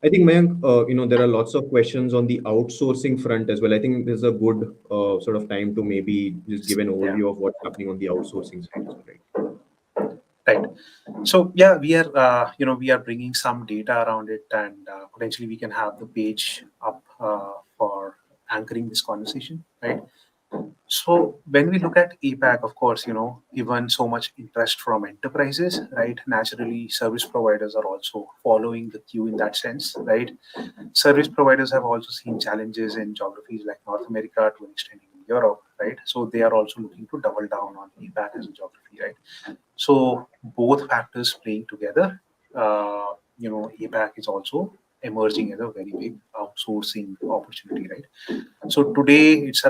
I think, Mayank, there are lots of questions on the outsourcing front as well. I think this is a good sort of time to maybe just give an Yeah. overview of what's happening on the outsourcing side as well, right? Right. So yeah, we are bringing some data around it, and potentially we can have the page up for anchoring this conversation, right? So when we look at APAC, of course, given so much interest from enterprises, right? Naturally, service providers are also following the queue in that sense, right? Service providers have also seen challenges in geographies like North America, to an extent in Europe, right? So they are also looking to double down on APAC as a geography, right? So both factors playing together, APAC is also emerging as a very big outsourcing opportunity, right? So today it's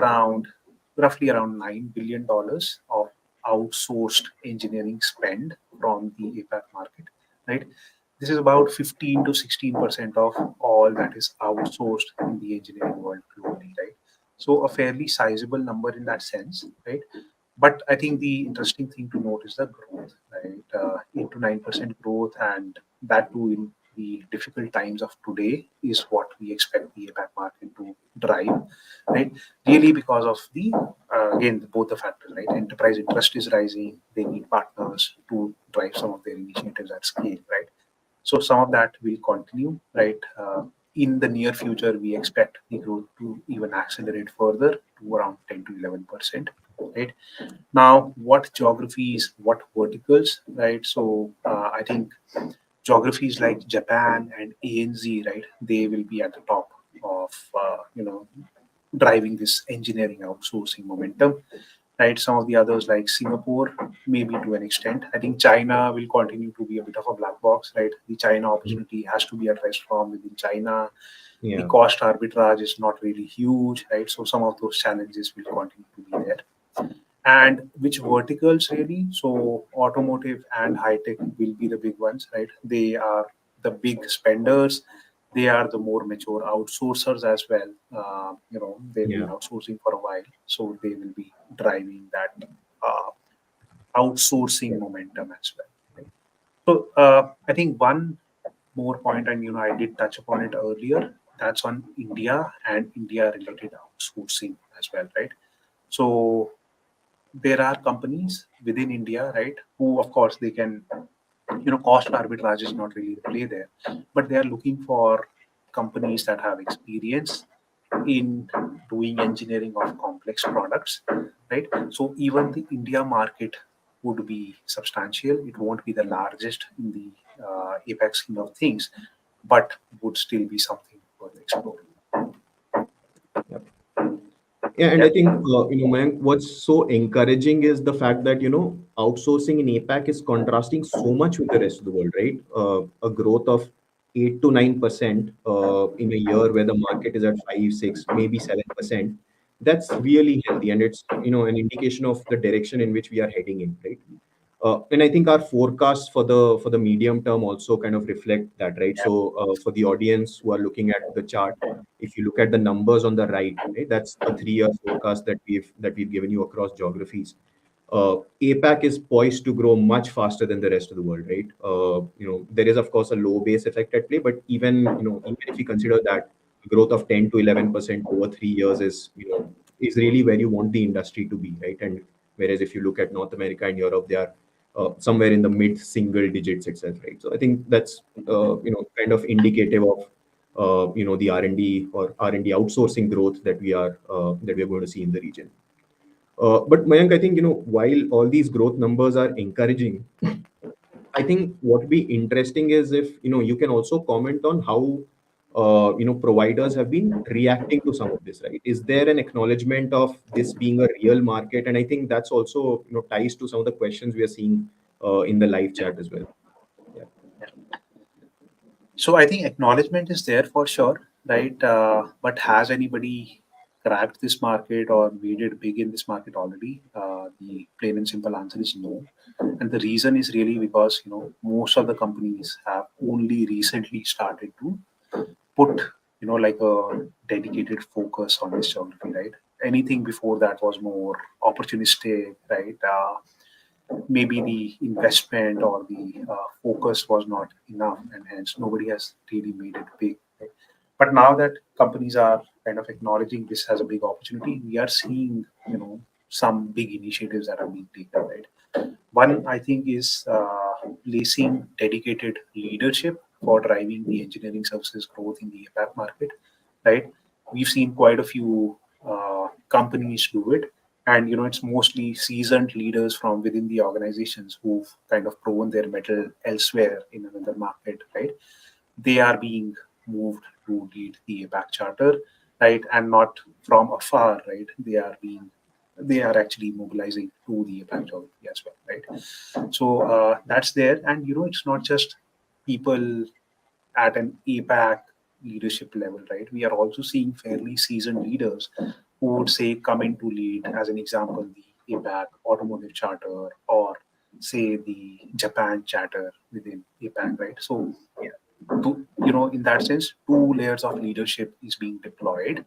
roughly around $9 billion of outsourced engineering spend from the APAC market, right? This is about 15 to 16% of all that is outsourced in the engineering world globally, right? So a fairly sizable number in that sense, right? But I think the interesting thing to note is the growth, right? 8 to 9% growth, and that too in the difficult times of today is what we expect the APAC market to drive, right? Really because of the again both the factors, right? Enterprise interest is rising; they need partners to drive some of their initiatives at scale, right? So some of that will continue, right? In the near future, we expect the growth to even accelerate further to around 10 to 11%, right? Now, what geographies, what verticals, right? So I think geographies like Japan and ANZ, right? They will be at the top of driving this engineering outsourcing momentum, right? Some of the others like Singapore, maybe to an extent. I think China will continue to be a bit of a black box, right? The China Mhm. opportunity has to be addressed from within China. The Yeah. cost arbitrage is not really huge, right? So some of those challenges will continue to be there. And which verticals really? So automotive and high tech will be the big ones, right? They are the big spenders. They are the more mature outsourcers as well. They've been Yeah. outsourcing for a while, so they will be driving that outsourcing Yeah. momentum as well. Right? So I think one more point, and I did touch upon it earlier. That's on India and India-related outsourcing as well, right? So there are companies within India, right, who of course they can, cost arbitrage is not really the play there, but they are looking for companies that have experience in doing engineering of complex products, right? So even the India market would be substantial. It won't be the largest in the APAC scheme of things, but would still be something worth exploring. Yeah. Yeah, and I Yeah. think Mayank, what's so encouraging is the fact that outsourcing in APAC is contrasting so much with the rest of the world, right? A growth of 8 to 9% in a year where the market is at 5, 6, maybe 7%. That's really healthy, and it's an indication of the direction in which we are heading in, right? And I think our forecasts for the medium term also kind of reflect that, right? So for the audience who are looking at the chart, if you look at the numbers on the right, that's a 3-year forecast that we've given you across geographies. APAC is poised to grow much faster than the rest of the world, right? There is of course a low base effect at play, but even if you consider that growth of 10 to 11% over 3 years is really where you want the industry to be, right? And whereas if you look at North America and Europe, they are somewhere in the mid single digits itself, right? So I think that's kind of indicative of the R&D or R&D outsourcing growth that we are going to see in the region. But Mayank, I think while all these growth numbers are encouraging, I think what would be interesting is if you can also comment on how providers have been reacting to some of this, right? Is there an acknowledgement of this being a real market? And I think that's also ties to some of the questions we are seeing in the live chat as well. Yeah. So I think acknowledgement is there for sure, right? But has anybody cracked this market or made it big in this market already? The plain and simple answer is no. And the reason is really because most of the companies have only recently started to put like a dedicated focus on this geography, right? Anything before that was more opportunistic, right? Maybe the investment or the focus was not enough, and hence nobody has really made it big. Right? But now that companies are kind of acknowledging this as a big opportunity, we are seeing some big initiatives that are being taken. Right, one I think is placing dedicated leadership for driving the engineering services growth in the APAC market. Right, we've seen quite a few companies do it, and it's mostly seasoned leaders from within the organizations who've kind of proven their mettle elsewhere in another market, right? They are being moved to lead the APAC charter, right? And not from afar, right? They are actually mobilizing to the APAC geography as well, right? So that's there, and it's not just people at an APAC leadership level, right? We are also seeing fairly seasoned leaders who would say come in to lead, as an example, the APAC automotive charter or say the Japan charter within APAC, right? So, yeah, in that sense, two layers of leadership is being deployed,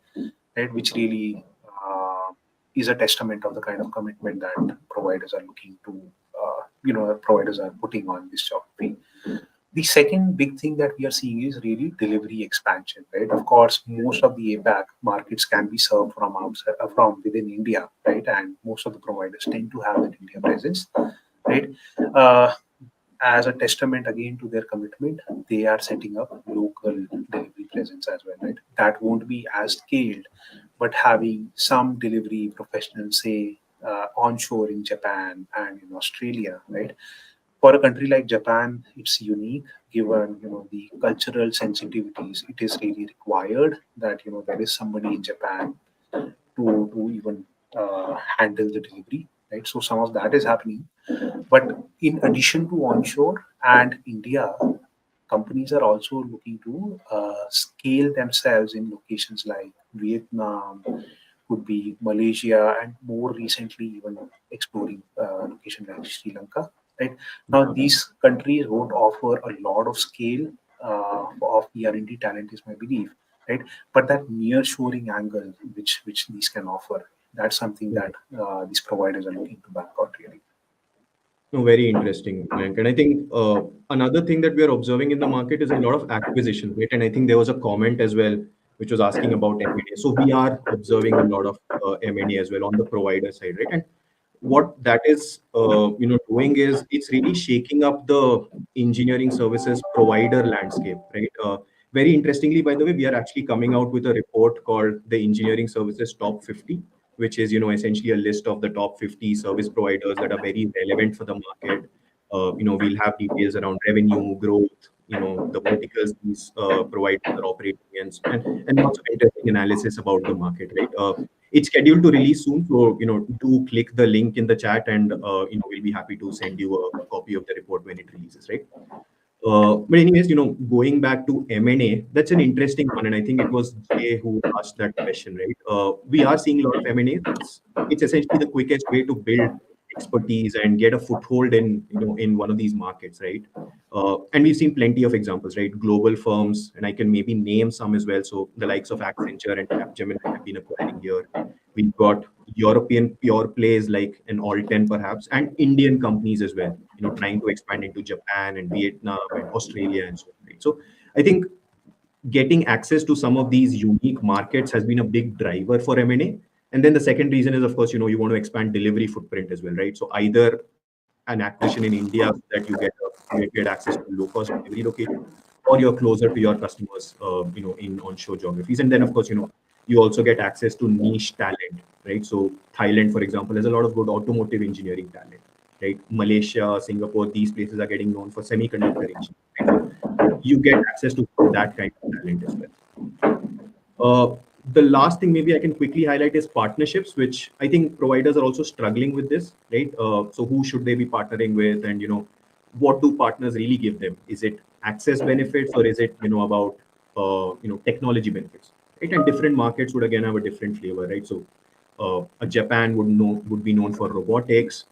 right? Which really is a testament of the kind of commitment that providers are looking to, providers are putting on this geography. The second big thing that we are seeing is really delivery expansion, right? Of course, most of the APAC markets can be served from outside, from within India, right? And most of the providers tend to have an India presence, right? Uh, as a testament again to their commitment, they are setting up local delivery presence as well, right? That won't be as scaled, but having some delivery professionals, say, onshore in Japan and in Australia, right? For a country like Japan, it's unique given the cultural sensitivities. It is really required that there is somebody in Japan to even handle the delivery, right? So some of that is happening. But in addition to onshore and India, companies are also looking to scale themselves in locations like Vietnam, could be Malaysia, and more recently even exploring location like Sri Lanka. Right now, these countries won't offer a lot of scale of ER&D talent, is my belief. Right, but that near-shoring angle, which these can offer, that's something that these providers are looking to bank on really. No, very interesting, Mayank. And I think another thing that we are observing in the market is a lot of acquisition, right? And I think there was a comment as well which was asking about M&A. So we are observing a lot of M&A as well on the provider side, right? And what that is doing is it's really shaking up the engineering services provider landscape, right? Very interestingly, by the way, we are actually coming out with a report called the Engineering Services Top 50, which is essentially a list of the top 50 service providers that are very relevant for the market. We'll have details around revenue growth, the verticals these providers are operating in, and lots of interesting analysis about the market, right? It's scheduled to release soon, so do click the link in the chat, and we'll be happy to send you a copy of the report when it releases, right? But anyways, going back to M&A, that's an interesting one, and I think it was Jay who asked that question, right? We are seeing a lot of M&A. It's essentially the quickest way to build expertise and get a foothold in one of these markets, right? And we've seen plenty of examples, right? Global firms, and I can maybe name some as well. So the likes of Accenture and Capgemini have been acquiring here. We've got European pure plays like an Alten perhaps, and Indian companies as well, trying to expand into Japan and Vietnam and Australia and so on. Right? So I think getting access to some of these unique markets has been a big driver for M&A. And then the second reason is, of course, you want to expand delivery footprint as well, right? So either an acquisition in India so that you get access to low-cost delivery location, or you're closer to your customers, in onshore geographies. And then, of course, you also get access to niche talent, right? So Thailand, for example, has a lot of good automotive engineering talent, right? Malaysia, Singapore, these places are getting known for semiconductor engineering. Right? So you get access to that kind of talent as well. The last thing maybe I can quickly highlight is partnerships, which I think providers are also struggling with this, right? So who should they be partnering with, and what do partners really give them? Is it access benefits, or is it about technology benefits, right? And different markets would again have a different flavor, right? So a Japan would be known for robotics,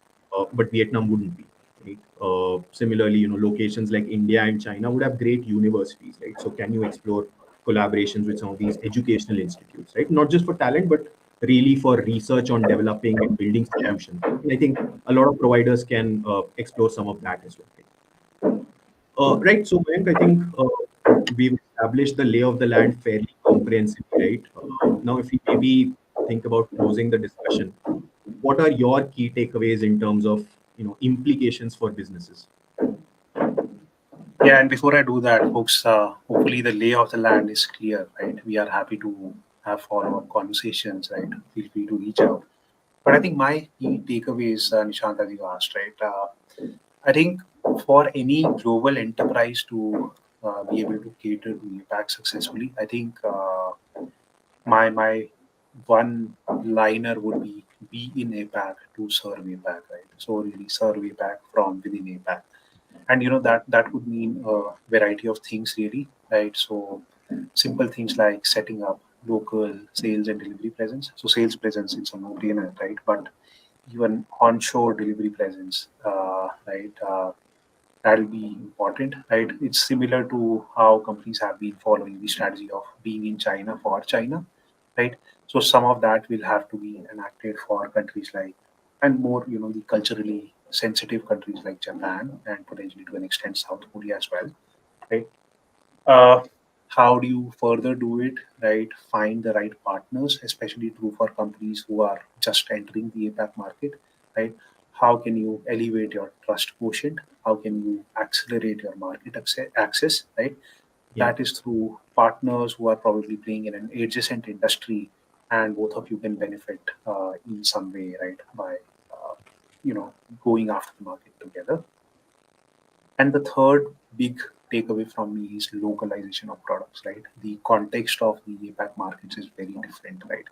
but Vietnam wouldn't be. Right? Similarly, locations like India and China would have great universities, right? So can you explore collaborations with some of these educational institutes, right? Not just for talent, but really for research on developing and building solutions. And I think a lot of providers can explore some of that as well. Right. So, Mayank, I think we've established the lay of the land fairly comprehensively, right? Now, if we maybe think about closing the discussion, what are your key takeaways in terms of implications for businesses? Yeah, and before I do that, folks, hopefully the lay of the land is clear, right? We are happy to have follow-up conversations, right? Feel free to reach out. But I think my key takeaways, Nishant, as you asked, right? I think for any global enterprise to be able to cater to APAC successfully, I think my one liner would be in APAC to serve APAC, right? So really serve APAC from within APAC, and that would mean a variety of things, really, right? So simple things like setting up local sales and delivery presence. So sales presence, it's a no-brainer, right? But even onshore delivery presence, right? That'll be important, right? It's similar to how companies have been following the strategy of being in China for China, right? So some of that will have to be enacted for countries like, and more, the culturally sensitive countries like Japan and potentially to an extent South Korea as well, right? Uh, how do you further do it, right? Find the right partners, especially true for companies who are just entering the APAC market, right? How can you elevate your trust quotient? How can you accelerate your market access, right? Yeah. That is through partners who are probably playing in an adjacent industry, and both of you can benefit in some way, right? By uh, going after the market together. And the third big takeaway from me is localization of products, right? The context of the APAC markets is very different, right?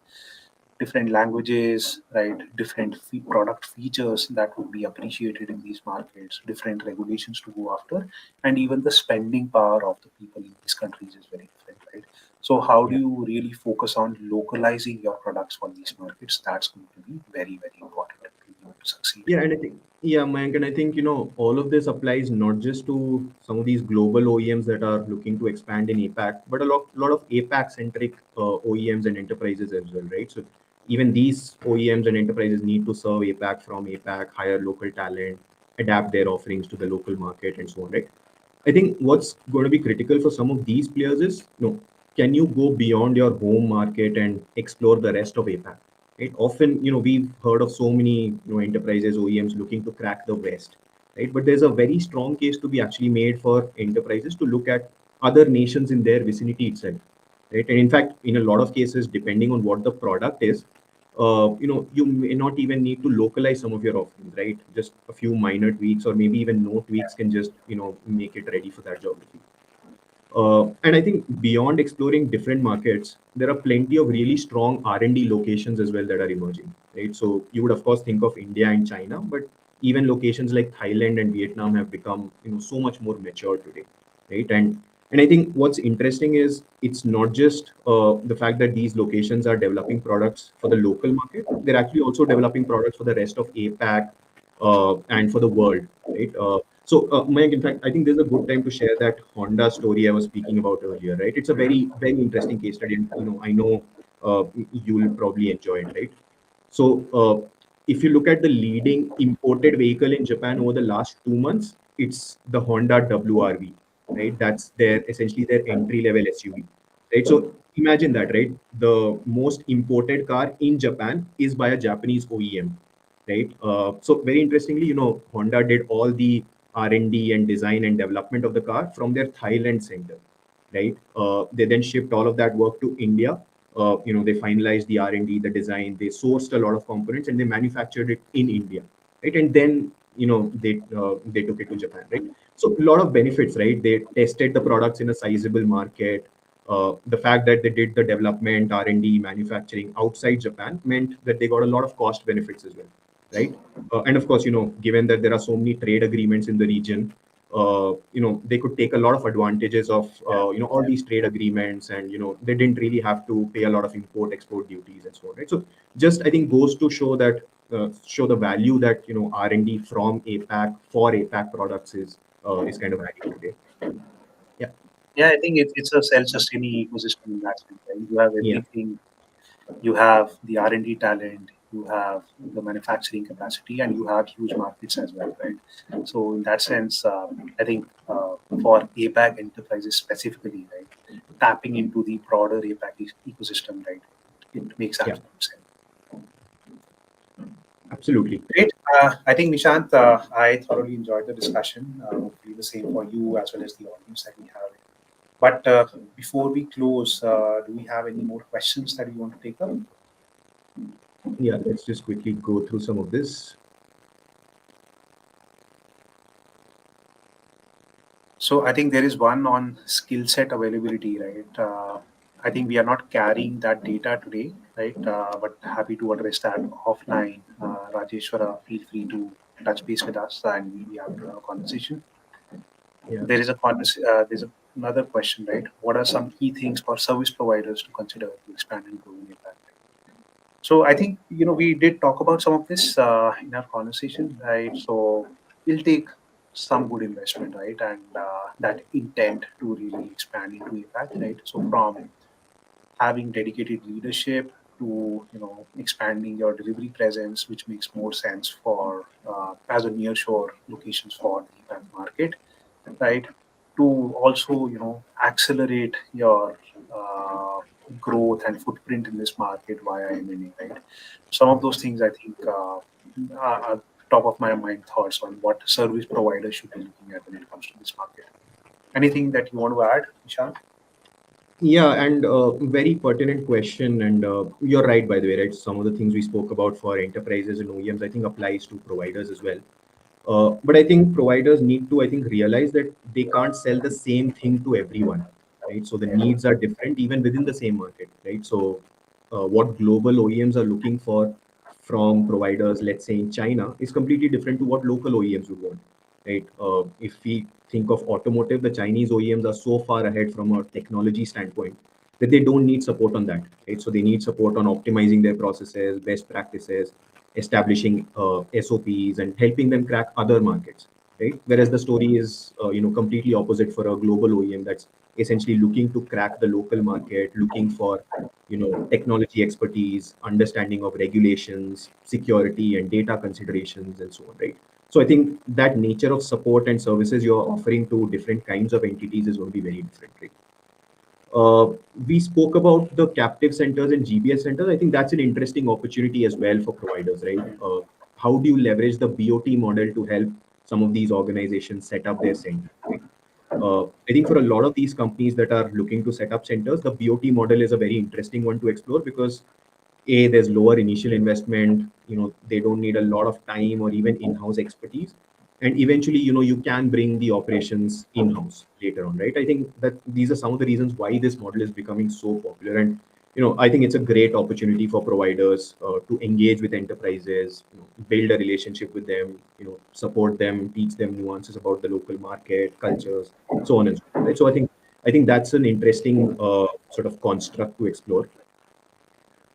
Different languages, right? Different product features that would be appreciated in these markets, different regulations to go after, and even the spending power of the people in these countries is very different, right? So, how do Yeah. you really focus on localizing your products for these markets? That's going to be very, very important to be able to succeed. Yeah, and I think, yeah, Mayank, and I think, all of this applies not just to some of these global OEMs that are looking to expand in APAC, but a lot of APAC-centric OEMs and enterprises as well, right? So even these OEMs and enterprises need to serve APAC from APAC, hire local talent, adapt their offerings to the local market, and so on, right? I think what's going to be critical for some of these players is, can you go beyond your home market and explore the rest of APAC? Right? So, can you explore the rest of APAC? Can you explore the rest of Asia? Can you explore the rest of Europe? Can you explore the rest of Middle East? Right? So, can you explore the rest of Africa? And so on, right? I think right? Often, we've heard of so many, enterprises, OEMs looking to crack the West, right? But there's a very strong case to be actually made for enterprises to look at other nations in their vicinity itself, right? And in fact, in a lot of cases, depending on what the product is, you may not even need to localize some of your offerings, right? Just a few minor tweaks, or maybe even no tweaks, can just, make it ready for that geography. And I think beyond exploring different markets, there are plenty of really strong R&D locations as well that are emerging, right? So you would of course think of India and China, but even locations like Thailand and Vietnam have become, so much more mature today, right? And I think what's interesting is it's not just the fact that these locations are developing products for the local market; they're actually also developing products for the rest of APAC and for the world, right? Mayank, in fact, I think this is a good time to share that Honda story I was speaking about earlier, right? It's a very, very interesting case study, and I know you will probably enjoy it, right? So, if you look at the leading imported vehicle in Japan over the last 2 months, it's the Honda WRV, right? That's their essentially their entry level SUV, right? So imagine that, right? The most imported car in Japan is by a Japanese OEM, right? So very interestingly, Honda did all the R&D and design and development of the car from their Thailand center, right? They then shipped all of that work to India. They finalized the R&D, the design, they sourced a lot of components, and they manufactured it in India, right? And then they took it to Japan, right? So a lot of benefits, right? They tested the products in a sizable market. The fact that they did the development, R&D, manufacturing outside Japan meant that they got a lot of cost benefits as well, right? And of course, given that there are so many trade agreements in the region, they could take a lot of advantages of all these trade agreements, and they didn't really have to pay a lot of import export duties and so on, right? So just I think goes to show that show the value that R&D from APAC for APAC products is kind of adding today. Yeah. Yeah, I think it's a self-sustaining ecosystem in that sense. Right? You have Yeah. everything. You have the R&D talent, you have the manufacturing capacity, and you have huge markets as well, right? So in that sense, I think for APAC enterprises specifically, right, tapping into the broader APAC ecosystem, right, it makes Yeah. absolute sense. Absolutely. Great. I think Nishant, I thoroughly enjoyed the discussion. Hopefully the same for you as well as the audience that we have. But before we close, do we have any more questions that you want to take up? Yeah, let's just quickly go through some of this. So I think there is one on skill set availability, right? I think we are not carrying that data today, right? But happy to address that offline. Rajeshwara, feel free to touch base with us and we'll be able to have a conversation. Yeah. Another question, right? What are some key things for service providers to consider to expand and grow in APAC? So I think we did talk about some of this in our conversation, right? So it'll take some good investment, right, and that intent to really expand into APAC, right? So from having dedicated leadership to expanding your delivery presence, which makes more sense for as a nearshore locations for the APAC market, right? To also accelerate your growth and footprint in this market via M&A, right? Some of those things I think are top of my mind thoughts on what service providers should be looking at when it comes to this market. Anything that you want to add, Nishant? Yeah, and very pertinent question. And you're right, by the way, right? Some of the things we spoke about for enterprises and OEMs, I think applies to providers as well. But I think providers need to, I think, realize that they can't sell the same thing to everyone, right? So the needs are different even within the same market, right? So what global OEMs are looking for from providers, let's say in China, is completely different to what local OEMs would want, right? If we think of automotive, the Chinese OEMs are so far ahead from a technology standpoint that they don't need support on that, right? So they need support on optimizing their processes, best practices, establishing SOPs, and helping them crack other markets, right? Whereas the story is, completely opposite for a global OEM that's essentially looking to crack the local market, looking for, technology expertise, understanding of regulations, security, and data considerations, and so on, right? So I think that nature of support and services you're offering to different kinds of entities is going to be very different, right? Uh, we spoke about the captive centers and GBS centers. I think that's an interesting opportunity as well for providers, right? How do you leverage the BOT model to help some of these organizations set up their center, right? I think for a lot of these companies that are looking to set up centers, the BOT model is a very interesting one to explore because there's lower initial investment. They don't need a lot of time or even in-house expertise, and eventually, you can bring the operations in-house later on, right? I think that these are some of the reasons why this model is becoming so popular. And I think it's a great opportunity for providers to engage with enterprises, build a relationship with them, support them, teach them nuances about the local market, cultures, so on and so forth, right? So I think that's an interesting sort of construct to explore.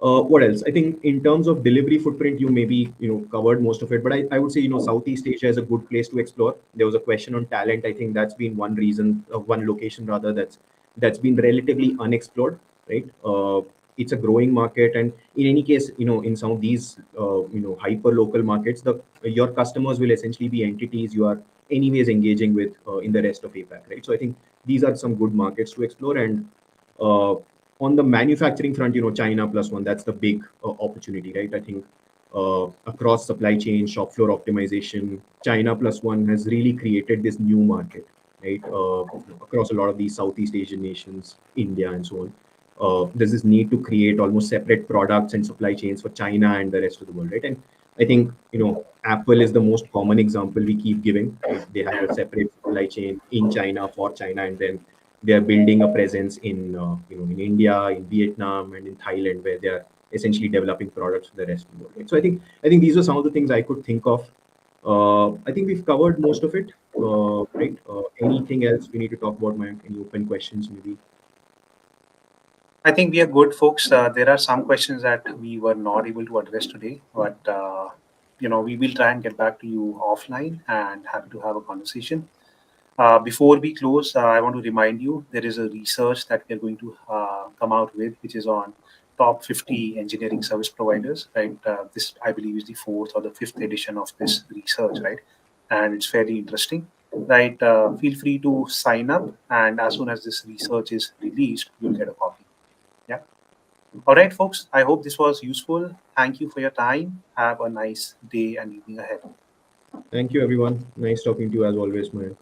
What else? I think in terms of delivery footprint, you maybe covered most of it, but I would say Southeast Asia is a good place to explore. There was a question on talent. I think that's been one reason, one location rather, that's been relatively unexplored, right? It's a growing market, and in any case, in some of these hyper local markets, the your customers will essentially be entities you are anyways engaging with in the rest of APAC, right? So I think these are some good markets to explore. And uh, on the manufacturing front, China plus one, that's the big opportunity, right? I think across supply chain, shop floor optimization, China plus one has really created this new market, right? Across a lot of these Southeast Asian nations, India, and so on. There's this need to create almost separate products and supply chains for China and the rest of the world, right? And I think, Apple is the most common example we keep giving, right? They have a separate supply chain in China for China, and then they are building a presence in in India, in Vietnam, and in Thailand, where they are essentially developing products for the rest of the world. Right? So I think these are some of the things I could think of. I think we've covered most of it. Right? Anything else we need to talk about, Mayank? Any open questions, maybe? I think we are good, folks. There are some questions that we were not able to address today, but we will try and get back to you offline and happy to have a conversation. Before we close, I want to remind you there is a research that we are going to come out with, which is on top 50 engineering service providers. Right, this I believe is the fourth or the fifth edition of this research. Right, and it's fairly interesting. Right, feel free to sign up, and as soon as this research is released, you'll get a copy. Yeah. All right, folks. I hope this was useful. Thank you for your time. Have a nice day and evening ahead. Thank you, everyone. Nice talking to you as always, Mayank.